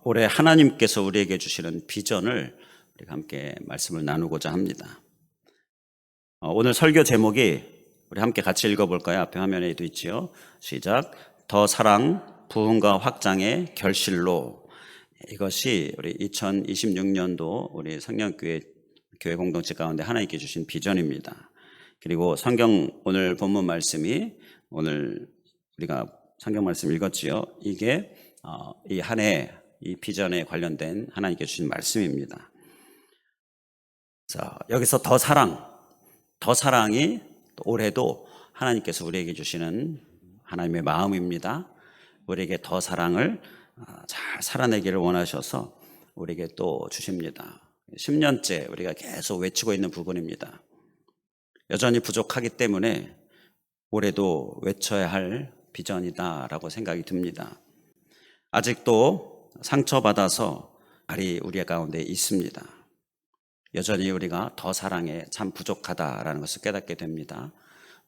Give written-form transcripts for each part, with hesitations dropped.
올해 하나님께서 우리에게 주시는 비전을 우리가 함께 말씀을 나누고자 합니다. 오늘 설교 제목이 우리 함께 같이 읽어볼까요? 앞에 화면에도 있지요. 시작. 더 사랑, 부흥과 확장의 결실로. 이것이 우리 2026년도 우리 성령교회 교회 공동체 가운데 하나님께 주신 비전입니다. 그리고 성경 오늘 본문 말씀이 오늘 우리가 성경 말씀 읽었지요. 이게 이 한 해 이 비전에 관련된 하나님께 주신 말씀입니다. 자, 여기서 더 사랑이 올해도 하나님께서 우리에게 주시는 하나님의 마음입니다. 우리에게 더 사랑을 잘 살아내기를 원하셔서 우리에게 또 주십니다. 10년째 우리가 계속 외치고 있는 부분입니다. 여전히 부족하기 때문에 올해도 외쳐야 할 비전이다라고 생각이 듭니다. 아직도 상처받아서 발이 우리 가운데 있습니다. 여전히 우리가 더 사랑에 참 부족하다라는 것을 깨닫게 됩니다.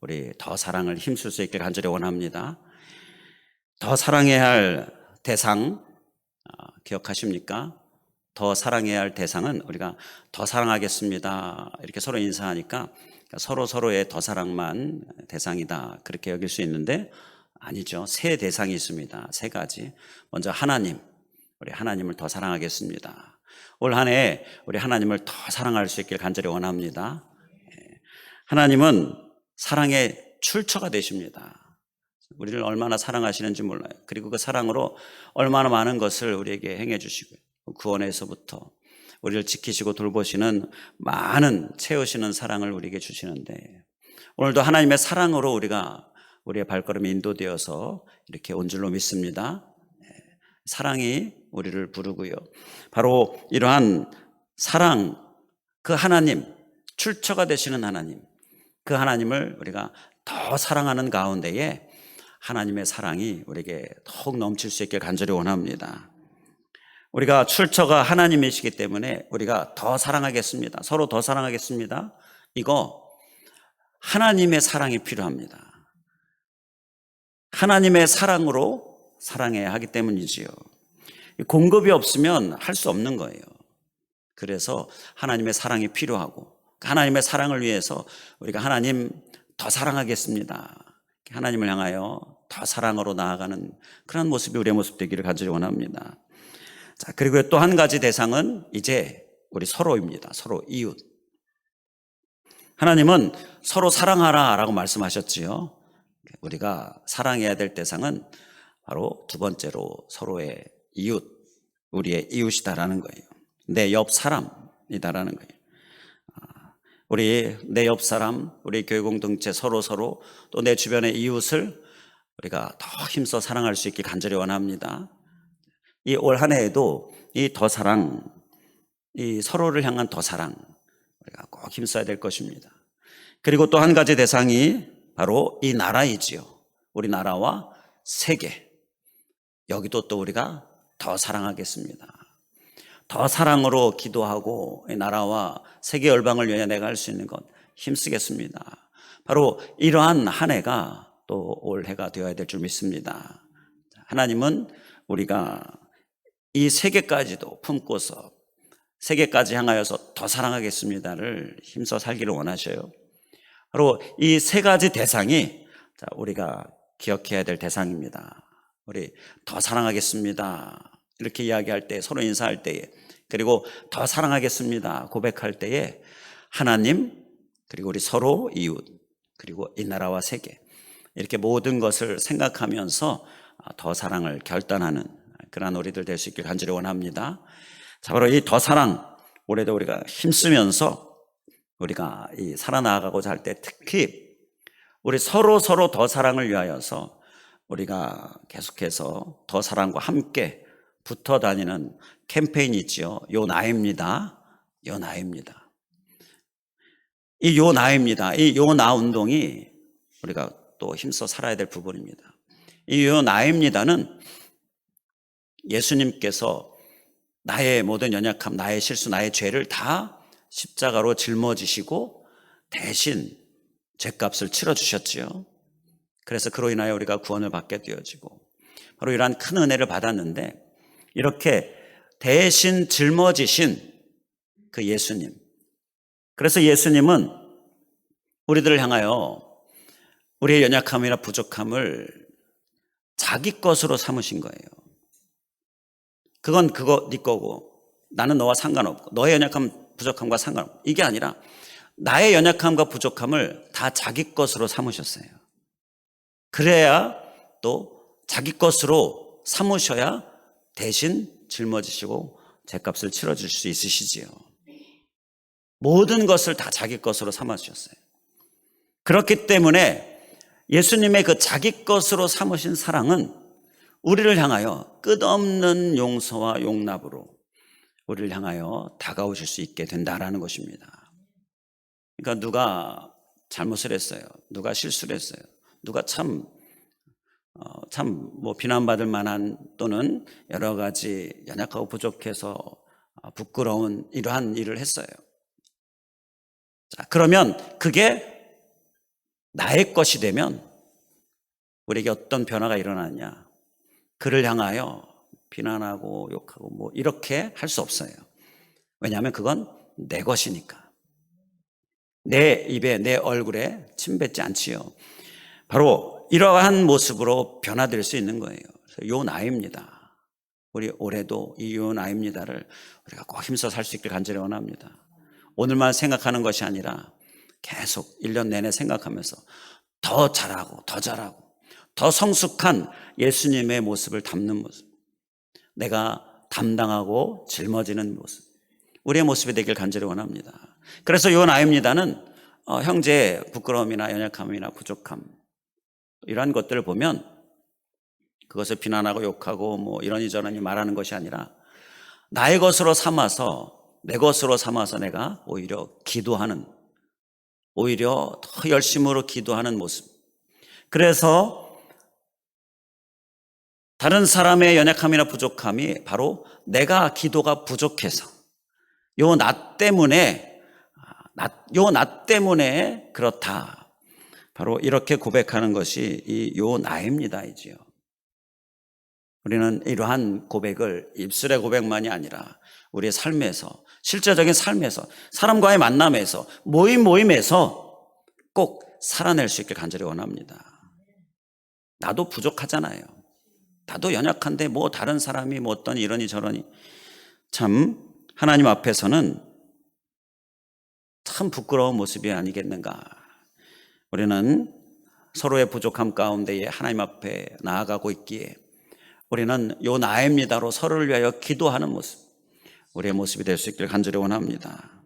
우리 더 사랑을 힘쓸 수 있길 간절히 원합니다. 더 사랑해야 할 대상 기억하십니까? 더 사랑해야 할 대상은 우리가 더 사랑하겠습니다 이렇게 서로 인사하니까 서로의 더 사랑만 대상이다 그렇게 여길 수 있는데 아니죠. 세 대상이 있습니다. 세 가지. 먼저 하나님, 우리 하나님을 더 사랑하겠습니다. 올 한 해 우리 하나님을 더 사랑할 수 있길 간절히 원합니다. 하나님은 사랑의 출처가 되십니다. 우리를 얼마나 사랑하시는지 몰라요. 그리고 그 사랑으로 얼마나 많은 것을 우리에게 행해 주시고 구원에서부터 우리를 지키시고 돌보시는 많은 채우시는 사랑을 우리에게 주시는데 오늘도 하나님의 사랑으로 우리의 발걸음이 인도되어서 이렇게 온 줄로 믿습니다. 사랑이 우리를 부르고요. 바로 이러한 사랑, 그 하나님, 출처가 되시는 하나님, 그 하나님을 우리가 더 사랑하는 가운데에 하나님의 사랑이 우리에게 더욱 넘칠 수 있게 간절히 원합니다. 우리가 출처가 하나님이시기 때문에 우리가 더 사랑하겠습니다. 서로 더 사랑하겠습니다. 이거 하나님의 사랑이 필요합니다. 하나님의 사랑으로 사랑해야 하기 때문이지요. 공급이 없으면 할 수 없는 거예요. 그래서 하나님의 사랑이 필요하고 하나님의 사랑을 위해서 우리가 하나님 더 사랑하겠습니다. 하나님을 향하여 더 사랑으로 나아가는 그런 모습이 우리의 모습 되기를 간절히 원합니다. 자, 그리고 또 한 가지 대상은 이제 우리 서로입니다. 서로 이웃. 하나님은 서로 사랑하라 라고 말씀하셨지요. 우리가 사랑해야 될 대상은 바로 두 번째로 서로의 이웃, 우리의 이웃이다라는 거예요. 내 옆 사람이다라는 거예요. 내 옆 사람, 우리 교회 공동체 서로 또 내 주변의 이웃을 우리가 더 힘써 사랑할 수 있길 간절히 원합니다. 이 올 한 해에도 이 더 사랑, 이 서로를 향한 더 사랑 우리가 꼭 힘써야 될 것입니다. 그리고 또 한 가지 대상이 바로 이 나라이지요. 우리나라와 세계. 여기도 또 우리가 더 사랑하겠습니다. 더 사랑으로 기도하고 이 나라와 세계 열방을 위해 내가 할 수 있는 것 힘쓰겠습니다. 바로 이러한 한 해가 또 올 해가 되어야 될 줄 믿습니다. 하나님은 우리가 이 세계까지도 품고서 세계까지 향하여서 더 사랑하겠습니다를 힘써 살기를 원하셔요. 바로 이 세 가지 대상이 우리가 기억해야 될 대상입니다. 우리 더 사랑하겠습니다 이렇게 이야기할 때 서로 인사할 때에 그리고 더 사랑하겠습니다 고백할 때에 하나님 그리고 우리 서로 이웃 그리고 이 나라와 세계 이렇게 모든 것을 생각하면서 더 사랑을 결단하는 그런 우리들 될 수 있길 간절히 원합니다. 자, 바로 이 더 사랑 올해도 우리가 힘쓰면서 우리가 이 살아나가고자 할 때 특히 우리 서로 더 사랑을 위하여서 우리가 계속해서 더 사랑과 함께 붙어 다니는 캠페인이 있지요. 요 나입니다. 요 나입니다. 이 요 나입니다. 이 요 나 운동이 우리가 또 힘써 살아야 될 부분입니다. 이 요 나입니다는 예수님께서 나의 모든 연약함, 나의 실수, 나의 죄를 다 십자가로 짊어지시고 대신 죄값을 치러주셨지요. 그래서 그로 인하여 우리가 구원을 받게 되어지고 바로 이러한 큰 은혜를 받았는데 이렇게 대신 짊어지신 그 예수님. 그래서 예수님은 우리들을 향하여 우리의 연약함이나 부족함을 자기 것으로 삼으신 거예요. 그건 네 거고 나는 너와 상관없고 너의 연약함, 부족함과 상관없고 이게 아니라 나의 연약함과 부족함을 다 자기 것으로 삼으셨어요. 그래야 또 자기 것으로 삼으셔야 대신 짊어지시고 죗값을 치러줄 수 있으시지요. 모든 것을 다 자기 것으로 삼아주셨어요. 그렇기 때문에 예수님의 그 자기 것으로 삼으신 사랑은 우리를 향하여 끝없는 용서와 용납으로 우리를 향하여 다가오실 수 있게 된다라는 것입니다. 그러니까 누가 잘못을 했어요. 누가 실수를 했어요. 누가 참 비난받을 만한 또는 여러 가지 연약하고 부족해서 부끄러운 이러한 일을 했어요. 자, 그러면 그게 나의 것이 되면 우리에게 어떤 변화가 일어나냐? 그를 향하여 비난하고 욕하고 이렇게 할 수 없어요. 왜냐하면 그건 내 것이니까. 내 입에 내 얼굴에 침 뱉지 않지요. 바로 이러한 모습으로 변화될 수 있는 거예요. 요 나입니다. 우리 올해도 이 요 나입니다를 우리가 꼭 힘써 살 수 있길 간절히 원합니다. 오늘만 생각하는 것이 아니라 계속 1년 내내 생각하면서 더 잘하고 더 잘하고 더 성숙한 예수님의 모습을 담는 모습, 내가 담당하고 짊어지는 모습, 우리의 모습이 되길 간절히 원합니다. 그래서 요 나입니다는 형제의 부끄러움이나 연약함이나 부족함 이러한 것들을 보면 그것을 비난하고 욕하고 이러니저러니 말하는 것이 아니라 나의 것으로 삼아서 내 것으로 삼아서 내가 오히려 기도하는, 오히려 더 열심으로 기도하는 모습. 그래서 다른 사람의 연약함이나 부족함이 바로 내가 기도가 부족해서 요 나 때문에 그렇다. 바로 이렇게 고백하는 것이 이 요 나입니다이지요. 우리는 이러한 고백을 입술의 고백만이 아니라 우리의 삶에서, 실제적인 삶에서, 사람과의 만남에서, 모임에서 꼭 살아낼 수 있길 간절히 원합니다. 나도 부족하잖아요. 나도 연약한데 다른 사람이 어떤 이러니 저러니 참 하나님 앞에서는 참 부끄러운 모습이 아니겠는가. 우리는 서로의 부족함 가운데에 하나님 앞에 나아가고 있기에 우리는 요 나입니다로 서로를 위하여 기도하는 모습, 우리의 모습이 될 수 있길 간절히 원합니다.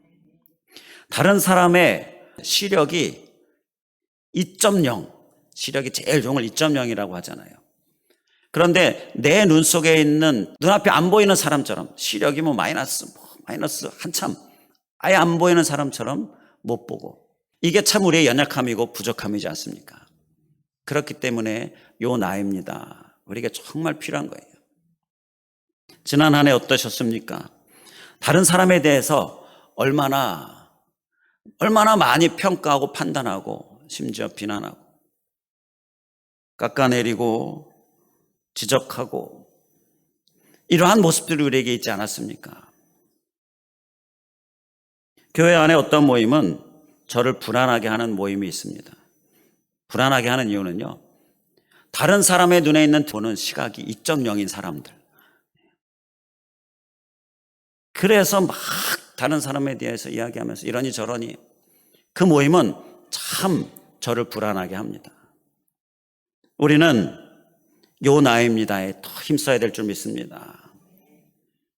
다른 사람의 시력이 2.0, 시력이 제일 좋은 걸 2.0이라고 하잖아요. 그런데 내 눈 속에 있는, 눈앞에 안 보이는 사람처럼 시력이 마이너스 한참 아예 안 보이는 사람처럼 못 보고, 이게 참 우리의 연약함이고 부족함이지 않습니까? 그렇기 때문에 요 나입니다. 우리에게 정말 필요한 거예요. 지난 한 해 어떠셨습니까? 다른 사람에 대해서 얼마나 많이 평가하고 판단하고 심지어 비난하고 깎아내리고 지적하고 이러한 모습들이 우리에게 있지 않았습니까? 교회 안에 어떤 모임은 저를 불안하게 하는 모임이 있습니다. 불안하게 하는 이유는요, 다른 사람의 눈에 있는 보는 시각이 2.0인 사람들. 그래서 막 다른 사람에 대해서 이야기하면서 이러니 저러니, 그 모임은 참 저를 불안하게 합니다. 우리는 요 나입니다에 더 힘써야 될 줄 믿습니다.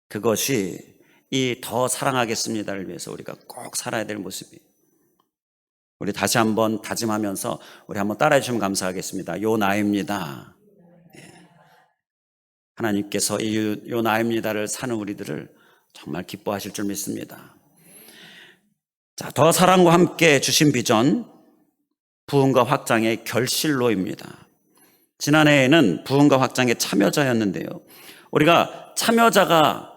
그것이 이 더 사랑하겠습니다를 위해서 우리가 꼭 살아야 될 모습이에요. 우리 다시 한번 다짐하면서 우리 한번 따라해 주시면 감사하겠습니다. 요 나입니다. 하나님께서 요 나입니다를 사는 우리들을 정말 기뻐하실 줄 믿습니다. 자, 더 사랑과 함께 주신 비전, 부흥과 확장의 결실로입니다. 지난해에는 부흥과 확장의 참여자였는데요, 우리가 참여자가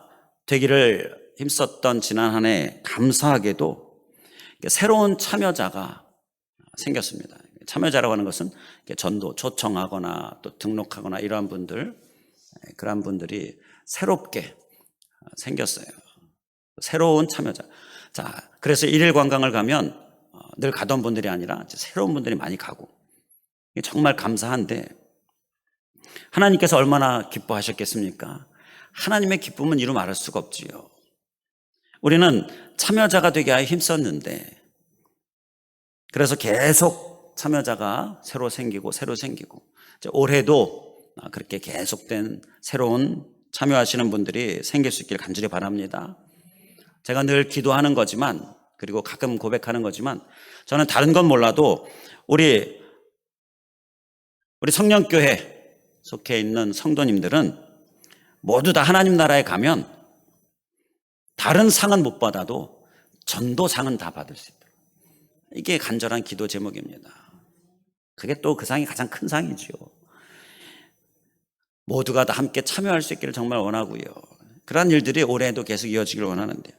되기를 힘썼던 지난 한 해 감사하게도 새로운 참여자가 생겼습니다. 참여자라고 하는 것은 전도 초청하거나 또 등록하거나 이러한 분들, 그러한 분들이 새롭게 생겼어요. 새로운 참여자. 자, 그래서 일일 관광을 가면 늘 가던 분들이 아니라 새로운 분들이 많이 가고, 정말 감사한데 하나님께서 얼마나 기뻐하셨겠습니까? 하나님의 기쁨은 이루 말할 수가 없지요. 우리는 참여자가 되게 하여 힘썼는데, 그래서 계속 참여자가 새로 생기고 올해도 그렇게 계속된 새로운 참여하시는 분들이 생길 수 있기를 간절히 바랍니다. 제가 늘 기도하는 거지만, 그리고 가끔 고백하는 거지만, 저는 다른 건 몰라도 우리 성령교회 속해 있는 성도님들은 모두 다 하나님 나라에 가면 다른 상은 못 받아도 전도상은 다 받을 수 있다. 이게 간절한 기도 제목입니다. 그게 또 그 상이 가장 큰 상이지요. 모두가 다 함께 참여할 수 있기를 정말 원하고요. 그러한 일들이 올해도 계속 이어지기를 원하는데요.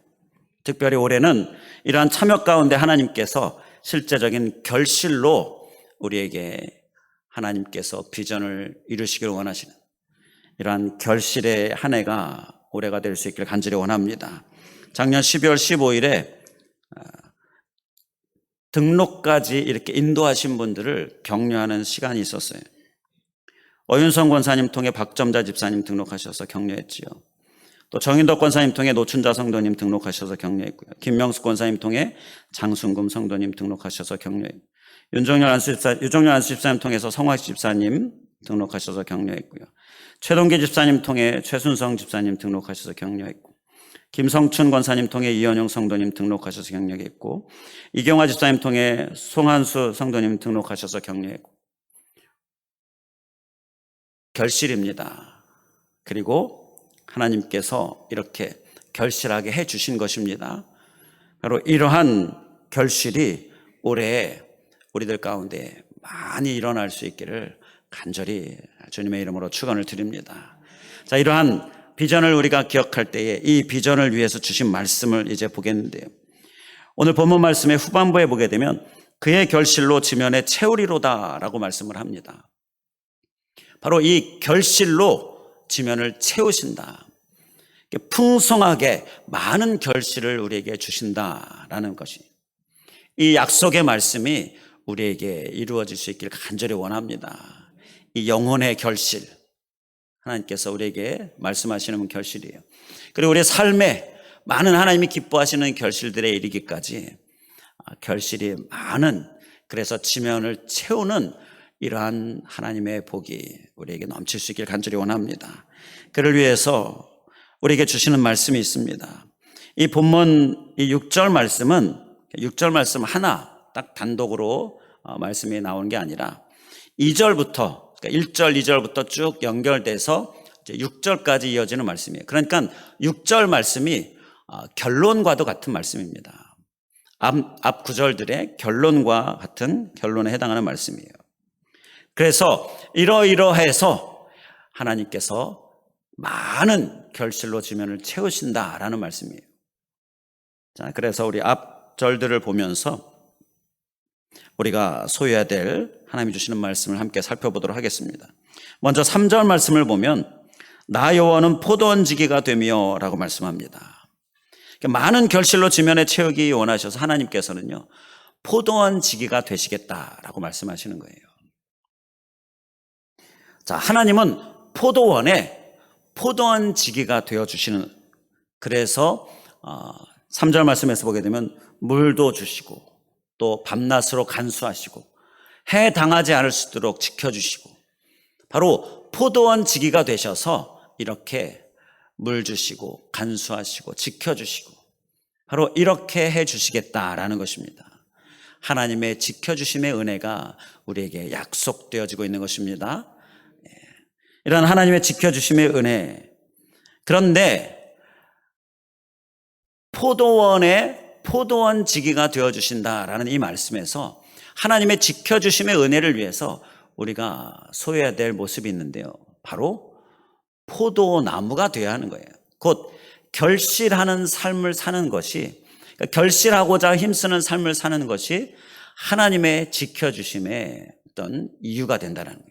특별히 올해는 이러한 참여 가운데 하나님께서 실제적인 결실로 우리에게 하나님께서 비전을 이루시기를 원하시는 이러한 결실의 한 해가 올해가 될 수 있기를 간절히 원합니다. 작년 12월 15일에 등록까지 이렇게 인도하신 분들을 격려하는 시간이 있었어요. 어윤성 권사님 통해 박점자 집사님 등록하셔서 격려했지요. 또 정인덕 권사님 통해 노춘자 성도님 등록하셔서 격려했고요. 김명숙 권사님 통해 장순금 성도님 등록하셔서 격려했고요. 유정열 안수 집사님 통해서 성화식 집사님 등록하셔서 격려했고요. 최동기 집사님 통해 최순성 집사님 등록하셔서 격려했고, 김성춘 권사님 통해 이현용 성도님 등록하셔서 격려했고, 이경화 집사님 통해 송한수 성도님 등록하셔서 격려했고, 결실입니다. 그리고 하나님께서 이렇게 결실하게 해 주신 것입니다. 바로 이러한 결실이 올해 우리들 가운데 많이 일어날 수 있기를 간절히 주님의 이름으로 축원을 드립니다. 자, 이러한 비전을 우리가 기억할 때에 이 비전을 위해서 주신 말씀을 이제 보겠는데요. 오늘 본문 말씀의 후반부에 보게 되면 그의 결실로 지면에 채우리로다 라고 말씀을 합니다. 바로 이 결실로 지면을 채우신다. 풍성하게 많은 결실을 우리에게 주신다라는 것이, 이 약속의 말씀이 우리에게 이루어질 수 있기를 간절히 원합니다. 이 영혼의 결실, 하나님께서 우리에게 말씀하시는 결실이에요. 그리고 우리의 삶에 많은 하나님이 기뻐하시는 결실들에 이르기까지 결실이 많은, 그래서 지면을 채우는 이러한 하나님의 복이 우리에게 넘칠 수 있기를 간절히 원합니다. 그를 위해서 우리에게 주시는 말씀이 있습니다. 이 본문 이 6절 말씀은 6절 말씀 하나 딱 단독으로 말씀이 나오는 게 아니라 2절부터, 그러니까 1절, 2절부터 쭉 연결돼서 이제 6절까지 이어지는 말씀이에요. 그러니까 6절 말씀이 결론과도 같은 말씀입니다. 앞 구절들의 결론과 같은 결론에 해당하는 말씀이에요. 그래서 이러이러해서 하나님께서 많은 결실로 지면을 채우신다라는 말씀이에요. 자, 그래서 우리 앞 절들을 보면서 우리가 소유해야 될 하나님이 주시는 말씀을 함께 살펴보도록 하겠습니다. 먼저 3절 말씀을 보면 나 여호와는 포도원지기가 되며 라고 말씀합니다. 많은 결실로 지면에 채우기 원하셔서 하나님께서는요, 포도원지기가 되시겠다라고 말씀하시는 거예요. 자, 하나님은 포도원지기가 되어주시는, 그래서 3절 말씀에서 보게 되면 물도 주시고 또 밤낮으로 간수하시고 해 당하지 않을 수 있도록 지켜주시고, 바로 포도원지기가 되셔서 이렇게 물 주시고 간수하시고 지켜주시고 바로 이렇게 해주시겠다라는 것입니다. 하나님의 지켜주심의 은혜가 우리에게 약속되어지고 있는 것입니다. 이런 하나님의 지켜주심의 은혜. 그런데 포도원지기가 되어주신다라는 이 말씀에서 하나님의 지켜주심의 은혜를 위해서 우리가 소유해야 될 모습이 있는데요. 바로 포도나무가 되어야 하는 거예요. 곧 결실하는 삶을 사는 것이, 그러니까 결실하고자 힘쓰는 삶을 사는 것이 하나님의 지켜주심의 어떤 이유가 된다는 거예요.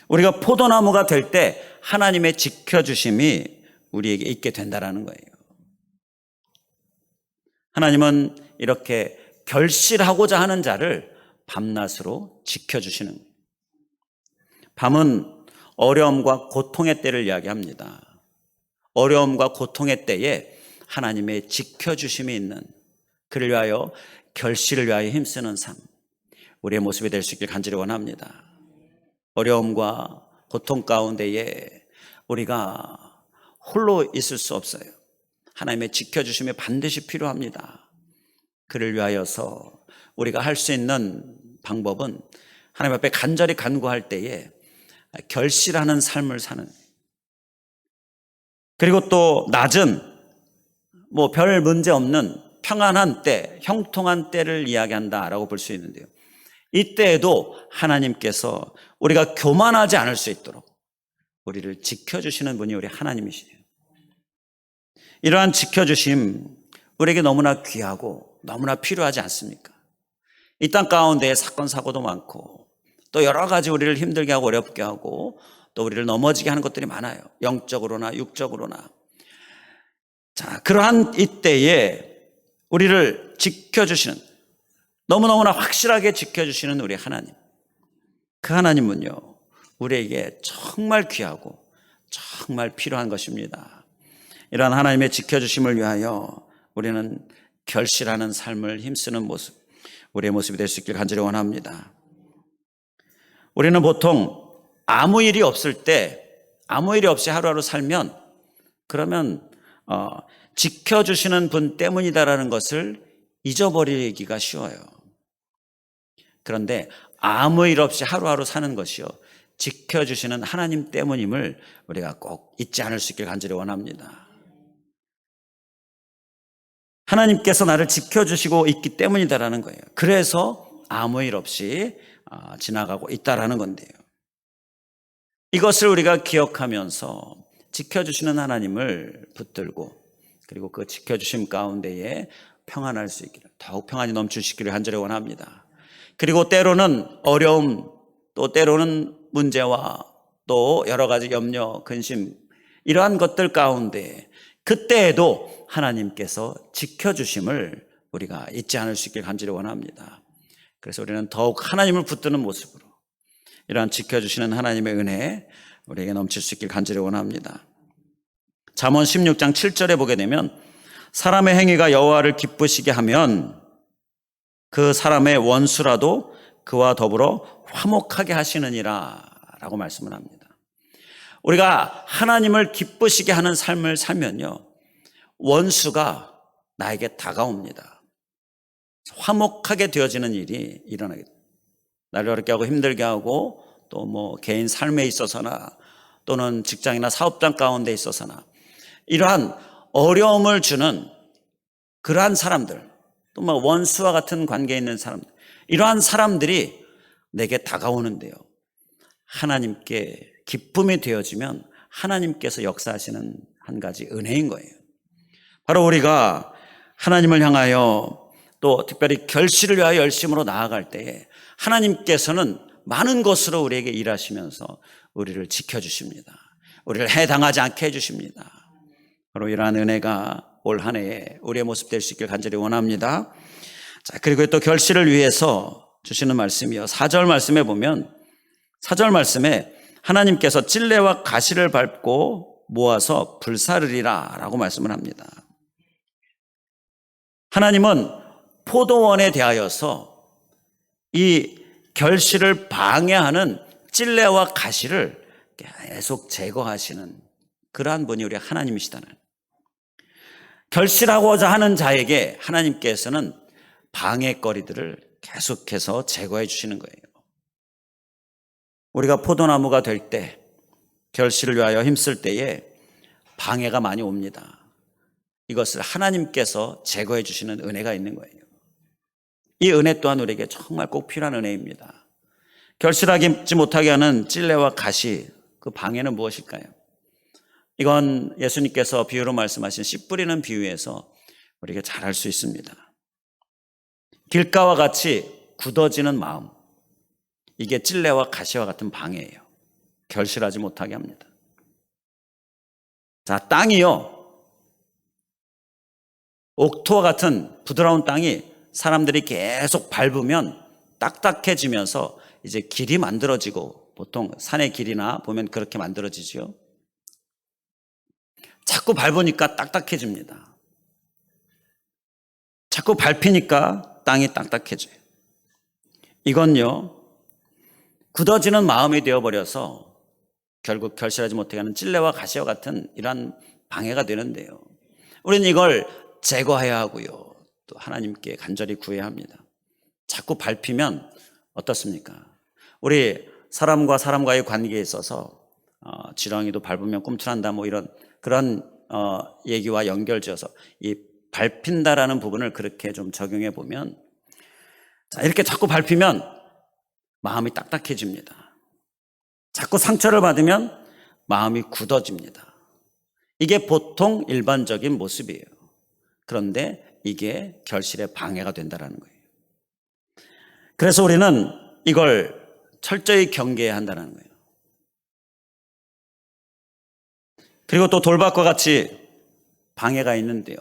우리가 포도나무가 될 때 하나님의 지켜주심이 우리에게 있게 된다라는 거예요. 하나님은 이렇게 결실하고자 하는 자를 밤낮으로 지켜주시는 거예요. 밤은 어려움과 고통의 때를 이야기합니다. 어려움과 고통의 때에 하나님의 지켜주심이 있는, 그를 위하여 결실을 위하여 힘쓰는 삶, 우리의 모습이 될 수 있길 간절히 원합니다. 어려움과 고통 가운데에 우리가 홀로 있을 수 없어요. 하나님의 지켜주심이 반드시 필요합니다. 그를 위하여서 우리가 할 수 있는 방법은 하나님 앞에 간절히 간구할 때에 결실하는 삶을 사는, 그리고 또 낮은 별 문제 없는 평안한 때, 형통한 때를 이야기한다라고 볼 수 있는데요. 이때에도 하나님께서 우리가 교만하지 않을 수 있도록 우리를 지켜주시는 분이 우리 하나님이시에요. 이러한 지켜주심, 우리에게 너무나 귀하고 너무나 필요하지 않습니까? 이 땅 가운데 사건 사고도 많고 또 여러 가지 우리를 힘들게 하고 어렵게 하고 또 우리를 넘어지게 하는 것들이 많아요. 영적으로나 육적으로나. 자, 그러한 이때에 우리를 지켜주시는, 너무너무나 확실하게 지켜주시는 우리 하나님, 그 하나님은요 우리에게 정말 귀하고 정말 필요한 것입니다. 이러한 하나님의 지켜주심을 위하여 우리는 결실하는 삶을 힘쓰는 모습, 우리의 모습이 될 수 있길 간절히 원합니다. 우리는 보통 아무 일이 없을 때, 아무 일이 없이 하루하루 살면, 그러면 지켜주시는 분 때문이다라는 것을 잊어버리기가 쉬워요. 그런데 아무 일 없이 하루하루 사는 것이요 지켜주시는 하나님 때문임을 우리가 꼭 잊지 않을 수 있길 간절히 원합니다. 하나님께서 나를 지켜주시고 있기 때문이다라는 거예요. 그래서 아무 일 없이 지나가고 있다라는 건데요. 이것을 우리가 기억하면서 지켜주시는 하나님을 붙들고, 그리고 그 지켜주심 가운데에 평안할 수 있기를, 더욱 평안이 넘치시기를 간절히 원합니다. 그리고 때로는 어려움, 또 때로는 문제와 또 여러 가지 염려, 근심, 이러한 것들 가운데 그때에도 하나님께서 지켜주심을 우리가 잊지 않을 수 있길 간절히 원합니다. 그래서 우리는 더욱 하나님을 붙드는 모습으로 이러한 지켜주시는 하나님의 은혜 우리에게 넘칠 수 있길 간절히 원합니다. 잠언 16장 7절에 보게 되면 사람의 행위가 여호와를 기쁘시게 하면 그 사람의 원수라도 그와 더불어 화목하게 하시느니라 라고 말씀을 합니다. 우리가 하나님을 기쁘시게 하는 삶을 살면요 원수가 나에게 다가옵니다. 화목하게 되어지는 일이 일어나게 됩니다. 나를 어렵게 하고 힘들게 하고 또 개인 삶에 있어서나 또는 직장이나 사업장 가운데 있어서나 이러한 어려움을 주는 그러한 사람들, 또 원수와 같은 관계에 있는 사람들, 이러한 사람들이 내게 다가오는데요 하나님께 기쁨이 되어지면 하나님께서 역사하시는 한 가지 은혜인 거예요. 바로 우리가 하나님을 향하여 또 특별히 결실을 위하여 열심으로 나아갈 때에 하나님께서는 많은 것으로 우리에게 일하시면서 우리를 지켜주십니다. 우리를 해당하지 않게 해주십니다. 바로 이러한 은혜가 올 한 해에 우리의 모습 될 수 있길 간절히 원합니다. 자, 그리고 또 결실을 위해서 주시는 말씀이요 4절 말씀에 보면 4절 말씀에 하나님께서 찔레와 가시를 밟고 모아서 불사르리라 라고 말씀을 합니다. 하나님은 포도원에 대하여서 이 결실을 방해하는 찔레와 가시를 계속 제거하시는 그러한 분이 우리 하나님이시다는, 결실하고자 하는 자에게 하나님께서는 방해거리들을 계속해서 제거해 주시는 거예요. 우리가 포도나무가 될 때, 결실을 위하여 힘쓸 때에 방해가 많이 옵니다. 이것을 하나님께서 제거해 주시는 은혜가 있는 거예요. 이 은혜 또한 우리에게 정말 꼭 필요한 은혜입니다. 결실하지 못하게 하는 찔레와 가시, 그 방해는 무엇일까요? 이건 예수님께서 비유로 말씀하신 씨 뿌리는 비유에서 우리에게 잘 알 수 있습니다. 길가와 같이 굳어지는 마음, 이게 찔레와 가시와 같은 방해예요. 결실하지 못하게 합니다. 자, 땅이요. 옥토와 같은 부드러운 땅이 사람들이 계속 밟으면 딱딱해지면서 이제 길이 만들어지고, 보통 산의 길이나 보면 그렇게 만들어지죠. 자꾸 밟으니까 딱딱해집니다. 자꾸 밟히니까 땅이 딱딱해져요. 이건요, 굳어지는 마음이 되어버려서 결국 결실하지 못하게 하는 찔레와 가시와 같은 이러한 방해가 되는데요, 우리는 이걸 제거해야 하고요, 또 하나님께 간절히 구해야 합니다. 자꾸 밟히면 어떻습니까? 우리 사람과 사람과의 관계에 있어서 지렁이도 밟으면 꿈틀한다, 뭐 이런 그런 얘기와 연결지어서 이 밟힌다라는 부분을 그렇게 좀 적용해 보면, 자, 이렇게 자꾸 밟히면 마음이 딱딱해집니다. 자꾸 상처를 받으면 마음이 굳어집니다. 이게 보통 일반적인 모습이에요. 그런데 이게 결실의 방해가 된다는 거예요. 그래서 우리는 이걸 철저히 경계해야 한다는 거예요. 그리고 또 돌밭과 같이 방해가 있는데요,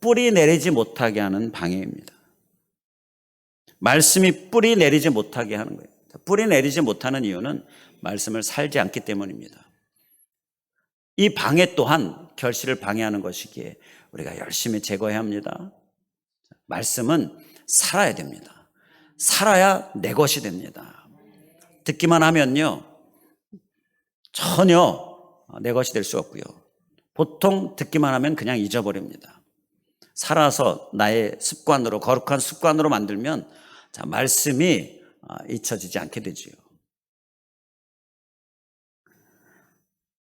뿌리 내리지 못하게 하는 방해입니다. 말씀이 뿌리 내리지 못하게 하는 거예요. 뿌리 내리지 못하는 이유는 말씀을 살지 않기 때문입니다. 이 방해 또한 결실을 방해하는 것이기에 우리가 열심히 제거해야 합니다. 말씀은 살아야 됩니다. 살아야 내 것이 됩니다. 듣기만 하면요, 전혀 내 것이 될 수 없고요, 보통 듣기만 하면 그냥 잊어버립니다. 살아서 나의 습관으로, 거룩한 습관으로 만들면, 자, 말씀이 잊혀지지 않게 되지요.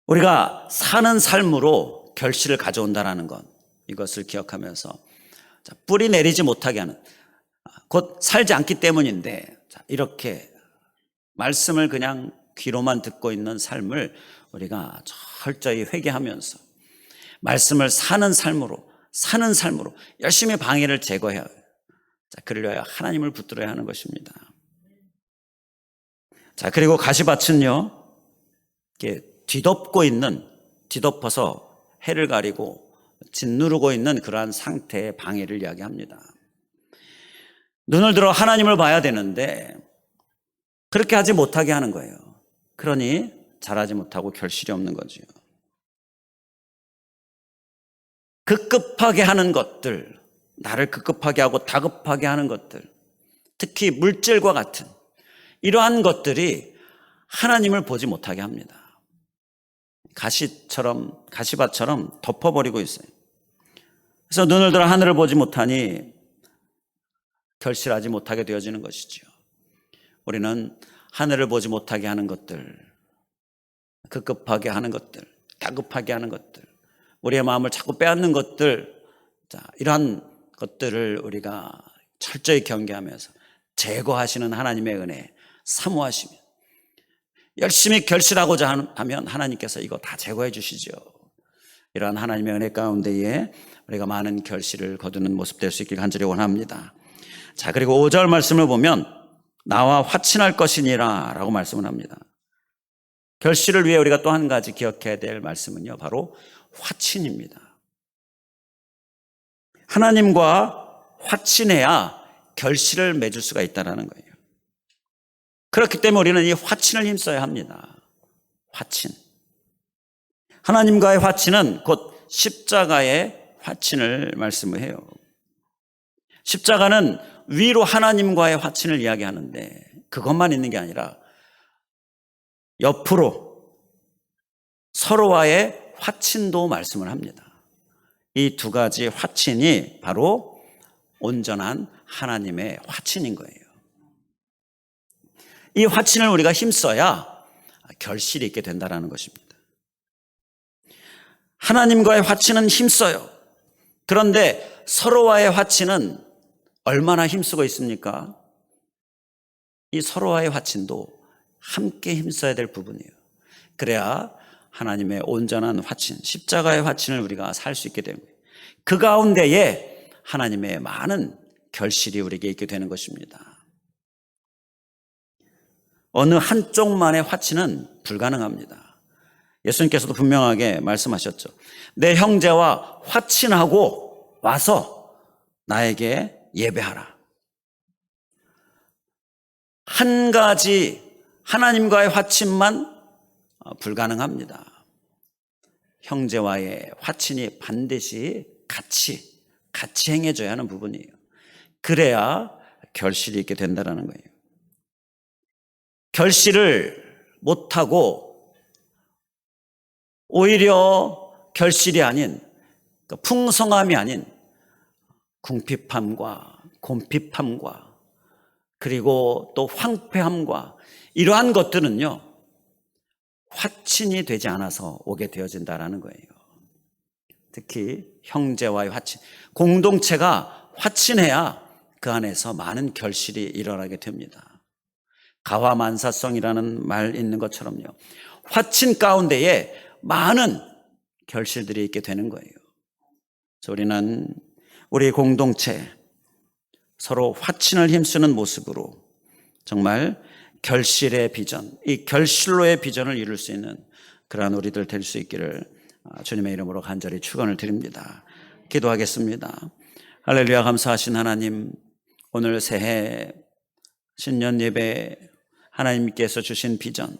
우리가 사는 삶으로 결실을 가져온다는 것, 이것을 기억하면서, 자, 뿌리 내리지 못하게 하는, 곧 살지 않기 때문인데, 자, 이렇게 말씀을 그냥 귀로만 듣고 있는 삶을 우리가 철저히 회개하면서 말씀을 사는 삶으로 열심히 방해를 제거해야 해요. 자, 그러려야 하나님을 붙들어야 하는 것입니다. 자, 그리고 가시밭은요, 이렇게 뒤덮어서 해를 가리고 짓누르고 있는 그러한 상태의 방해를 이야기합니다. 눈을 들어 하나님을 봐야 되는데 그렇게 하지 못하게 하는 거예요. 그러니 자라지 못하고 결실이 없는 거죠. 급급하게 하는 것들, 나를 급급하게 하고 다급하게 하는 것들, 특히 물질과 같은 이러한 것들이 하나님을 보지 못하게 합니다. 가시밭처럼 덮어버리고 있어요. 그래서 눈을 들어 하늘을 보지 못하니 결실하지 못하게 되어지는 것이죠. 우리는 하늘을 보지 못하게 하는 것들, 급급하게 하는 것들, 다급하게 하는 것들, 우리의 마음을 자꾸 빼앗는 것들, 자, 이러한 것들을 우리가 철저히 경계하면서 제거하시는 하나님의 은혜 사모하시며 열심히 결실하고자 하면 하나님께서 이거 다 제거해 주시죠. 이러한 하나님의 은혜 가운데에 우리가 많은 결실을 거두는 모습 될 수 있길 간절히 원합니다. 자, 그리고 5절 말씀을 보면 나와 화친할 것이니라 라고 말씀을 합니다. 결실을 위해 우리가 또 한 가지 기억해야 될 말씀은요, 바로 화친입니다. 하나님과 화친해야 결실을 맺을 수가 있다는 거예요. 그렇기 때문에 우리는 이 화친을 힘써야 합니다. 화친. 하나님과의 화친은 곧 십자가의 화친을 말씀을 해요. 십자가는 위로 하나님과의 화친을 이야기하는데 그것만 있는 게 아니라 옆으로 서로와의 화친도 말씀을 합니다. 이 두 가지 화친이 바로 온전한 하나님의 화친인 거예요. 이 화친을 우리가 힘써야 결실이 있게 된다는 것입니다. 하나님과의 화친은 힘써요. 그런데 서로와의 화친은 얼마나 힘쓰고 있습니까? 이 서로와의 화친도 함께 힘써야 될 부분이에요. 그래야 하나님의 온전한 화친, 십자가의 화친을 우리가 살 수 있게 되는 거예요. 그 가운데에 하나님의 많은 결실이 우리에게 있게 되는 것입니다. 어느 한쪽만의 화친은 불가능합니다. 예수님께서도 분명하게 말씀하셨죠. 내 형제와 화친하고 와서 나에게 예배하라. 한 가지 하나님과의 화친만 불가능합니다. 형제와의 화친이 반드시 같이 행해져야 하는 부분이에요. 그래야 결실이 있게 된다는 거예요. 결실을 못하고 오히려 결실이 아닌, 풍성함이 아닌 궁핍함과 곰핍함과 그리고 또 황폐함과 이러한 것들은요, 화친이 되지 않아서 오게 되어진다는 거예요. 특히 형제와의 화친, 공동체가 화친해야 그 안에서 많은 결실이 일어나게 됩니다. 가화만사성이라는 말 있는 것처럼요, 화친 가운데에 많은 결실들이 있게 되는 거예요. 그래서 우리는 우리 공동체 서로 화친을 힘쓰는 모습으로 정말 결실의 비전, 이 결실로의 비전을 이룰 수 있는 그러한 우리들 될 수 있기를 주님의 이름으로 간절히 축원을 드립니다. 기도하겠습니다. 할렐루야. 감사하신 하나님, 오늘 새해 신년 예배 하나님께서 주신 비전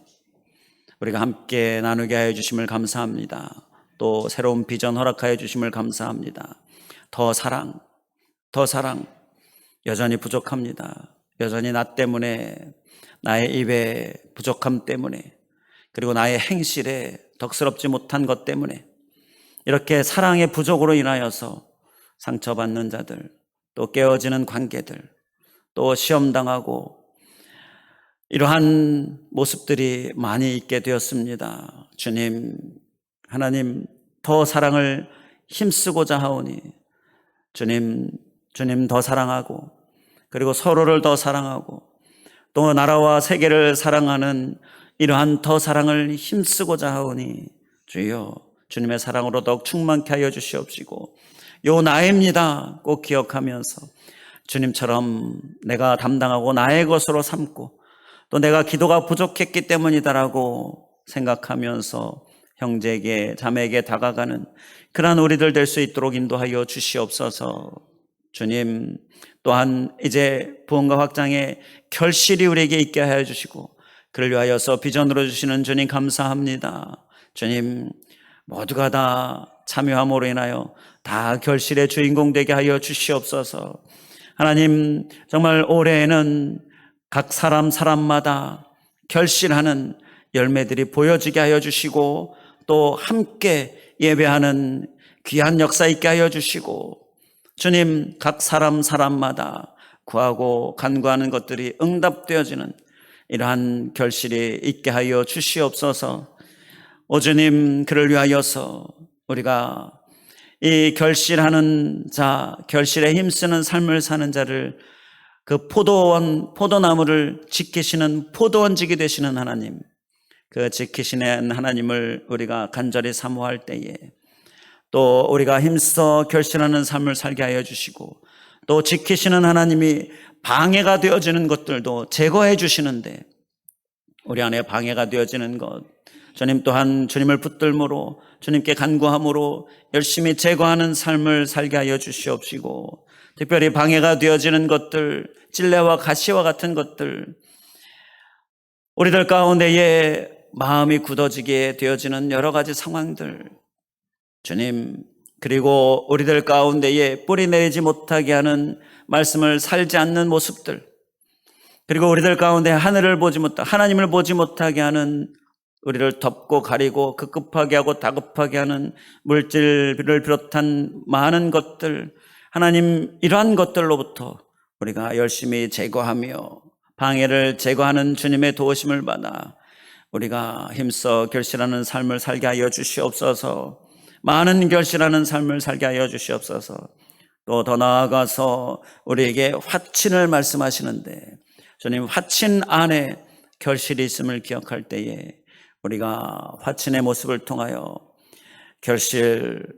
우리가 함께 나누게 하여 주심을 감사합니다. 또 새로운 비전 허락하여 주심을 감사합니다. 더 사랑 여전히 부족합니다. 여전히 나 때문에, 나의 입의 부족함 때문에, 그리고 나의 행실에 덕스럽지 못한 것 때문에 이렇게 사랑의 부족으로 인하여서 상처받는 자들, 또 깨어지는 관계들, 또 시험당하고 이러한 모습들이 많이 있게 되었습니다. 주님, 하나님, 더 사랑을 힘쓰고자 하오니 주님 더 사랑하고, 그리고 서로를 더 사랑하고, 또 나라와 세계를 사랑하는 이러한 더 사랑을 힘쓰고자 하오니 주여, 주님의 사랑으로 더욱 충만케 하여 주시옵시고, 요 나입니다 꼭 기억하면서 주님처럼 내가 담당하고 나의 것으로 삼고, 또 내가 기도가 부족했기 때문이다라고 생각하면서 형제에게, 자매에게 다가가는 그러한 우리들 될 수 있도록 인도하여 주시옵소서. 주님, 또한 이제 부흥과 확장의 결실이 우리에게 있게 하여 주시고, 그를 위하여서 비전으로 주시는 주님 감사합니다. 주님, 모두가 다 참여함으로 인하여 다 결실의 주인공 되게 하여 주시옵소서. 하나님, 정말 올해에는 각 사람마다 결실하는 열매들이 보여지게 하여 주시고, 또 함께 예배하는 귀한 역사 있게 하여 주시고, 주님, 각 사람마다 구하고 간구하는 것들이 응답되어지는 이러한 결실이 있게 하여 주시옵소서. 오 주님, 그를 위하여서 우리가 이 결실하는 자, 결실에 힘쓰는 삶을 사는 자를, 그 포도나무를 지키시는 포도원직이 되시는 하나님, 그 지키시는 하나님을 우리가 간절히 사모할 때에 또 우리가 힘써 결실하는 삶을 살게 하여 주시고, 또 지키시는 하나님이 방해가 되어지는 것들도 제거해 주시는데, 우리 안에 방해가 되어지는 것, 주님 또한 주님을 붙들므로, 주님께 간구함으로 열심히 제거하는 삶을 살게 하여 주시옵시고, 특별히 방해가 되어지는 것들, 찔레와 가시와 같은 것들, 우리들 가운데에 마음이 굳어지게 되어지는 여러 가지 상황들, 주님, 그리고 우리들 가운데에 뿌리 내리지 못하게 하는 말씀을 살지 않는 모습들, 그리고 우리들 가운데 하나님을 보지 못하게 하는, 우리를 덮고 가리고 급급하게 하고 다급하게 하는 물질을 비롯한 많은 것들, 하나님, 이러한 것들로부터 우리가 열심히 제거하며 방해를 제거하는 주님의 도우심을 받아 우리가 힘써 결실하는 삶을 살게 하여 주시옵소서. 많은 결실하는 삶을 살게 하여 주시옵소서. 또 더 나아가서 우리에게 화친을 말씀하시는데, 주님, 화친 안에 결실이 있음을 기억할 때에 우리가 화친의 모습을 통하여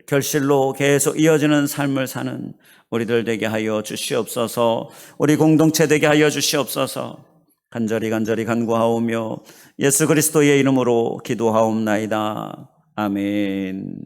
결실로 계속 이어지는 삶을 사는 우리들 되게 하여 주시옵소서. 우리 공동체 되게 하여 주시옵소서. 간절히 간구하오며 예수 그리스도의 이름으로 기도하옵나이다. 아멘.